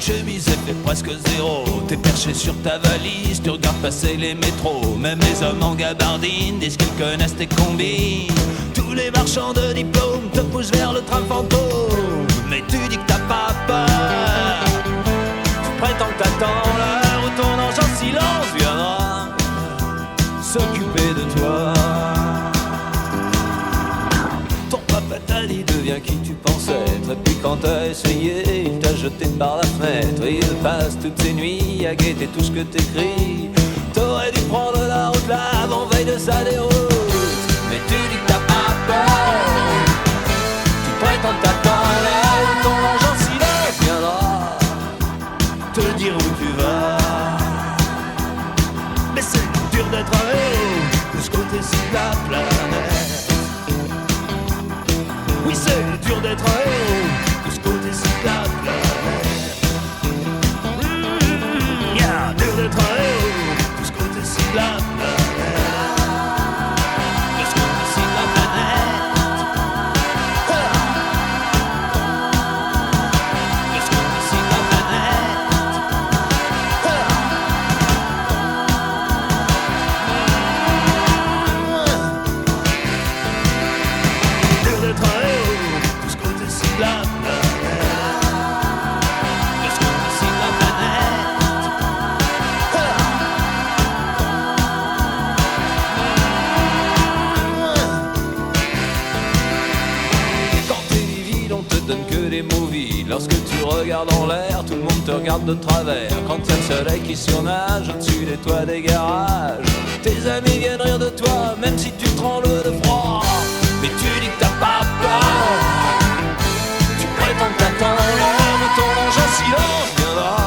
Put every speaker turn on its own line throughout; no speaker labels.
chemise fait presque zéro. T'es perché sur ta valise, tu regardes passer les métros. Même les hommes en gabardine disent qu'ils connaissent tes combines. Tous les marchands de diplômes te poussent vers le train fantôme. Mais tu dis que t'as pas peur. Tu prétends que t'attends l'heure où ton ange en silence viendra s'occuper de toi. Ton papa t'a dit deviens qui tu penses être. Et puis quand t'as essayé, il t'a jeté par la fenêtre. Et il passe toutes ses nuits à guetter tout ce que t'écris. T'aurais dû prendre la route là avant veille de sa déroute. Mais tu dis que t'as pas peur. Tu prétends que t'attends l'heure où ton ange en silence viendra te dire où tu vas. Mais c'est dur d'être un héros de ce côté-ci de la planète. Oui, c'est dur d'être un héros de ce côté-ci de la planète. Yeah, dur d'être un héros de ce côté-ci de la planète. De ce côté-ci de la planète. De ce côté-ci de la planète. Dur d'être un héros de ce côté-ci de la planète. De ce côté-ci de la planète. Quand t'es livide, on te donne que des mots vides. Lorsque tu regardes en l'air, tout le monde te regarde de travers. Quand y'a le soleil qui surnage au-dessus des toits des garages, tes amis viennent rire de toi, même si tu trembles de froid. Mais tu dis que t'as pas peur. Tu prétends que t'attends l'heure où ton ange en silence viendra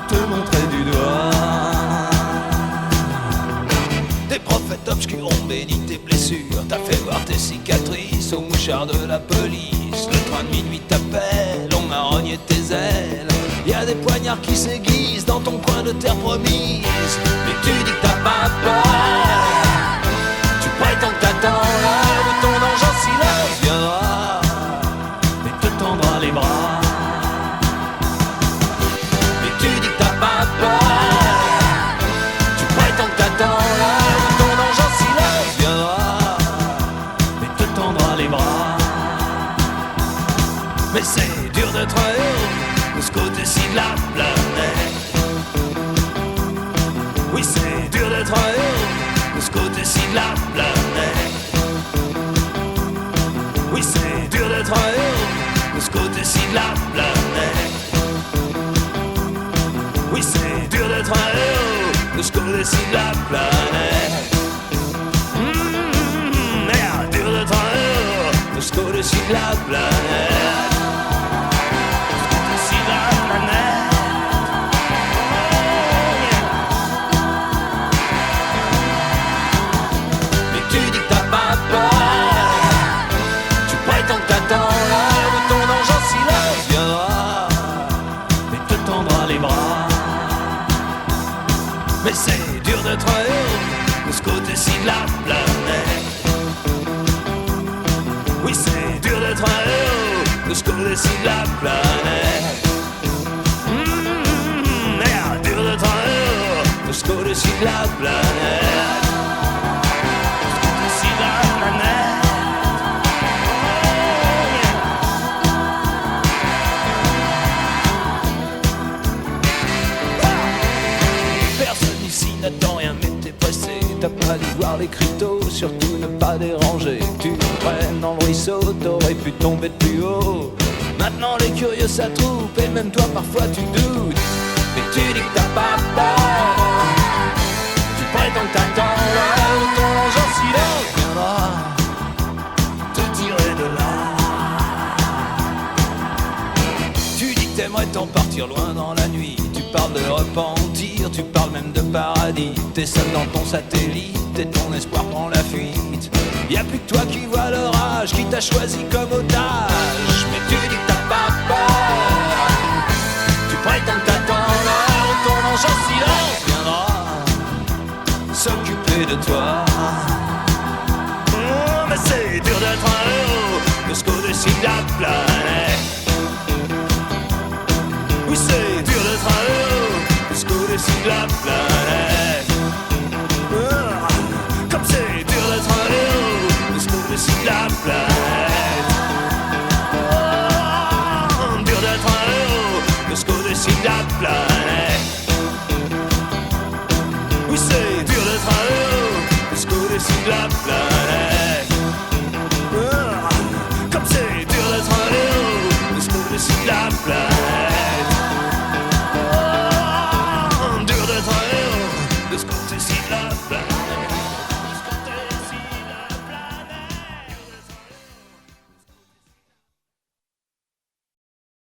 te montrer du doigt. Des prophètes obscurs ont béni tes blessures. T'as fait voir tes cicatrices aux mouchards de la police. Le train de minuit t'appelle, on a rogné tes ailes. Y'a des poignards qui s'aiguisent dans ton coin de terre promise. Mais tu dis que t'as pas peur. Tu prétends que t'attends l'heure où ton ange en silence viendra et te tendra les bras. Mais tu dis que t'as pas peur. Tu prétends que t'attends l'heure où ton ange en silence viendra et te tendra les bras. Mais c'est dur d'être un héros de ce côté-ci de la planète. Oui, c'est dur d'être un héros de ce côté-ci de la planète. Oui, c'est dur d'être un héros de ce côté-ci de la planète. Oui, c'est dur d'être un héros de ce côté-ci de la planète. Merde, dur d'être un héros de ce côté-ci de la planète. De ce côté-ci de la planète. Mais tu dis que t'as pas peur. Tu prétends que t'attends l'heure où ton ange en silence viendra et te tendra les bras. Mais c'est dur d'être un héros de ce côté-ci de la planète. Oui, c'est dur d'être un héros de ce côté-ci de la planète. Merde, dur d'être un héros de ce côté-ci de la planète. De ce côté-ci de la planète. Personne ici n'attend rien, mais t'es pressé. T'as pas dû voir les cryptos, surtout ne pas déranger. Tu traînes dans le ruisseau, t'aurais pu tomber de plus haut. Maintenant les curieux s'attroupent et même toi parfois tu doutes. Mais tu dis que t'as pas peur. Tu prétends que t'attends l'heure où ton ange en silence viendra te tirer de là. Tu dis que t'aimerais t'en partir loin dans la nuit. Tu parles de repentir, tu parles même de paradis. T'es seul dans ton satellite et ton espoir prend la fuite. Y'a plus que toi qui vois l'orage, qui t'a choisi comme otage. Mais tu dis que t'as pas peur. Tu prétends que t'attends l'heure où ton ange en silence viendra s'occuper de toi. Mais c'est dur d'être un héros de ce côté-ci de la plage.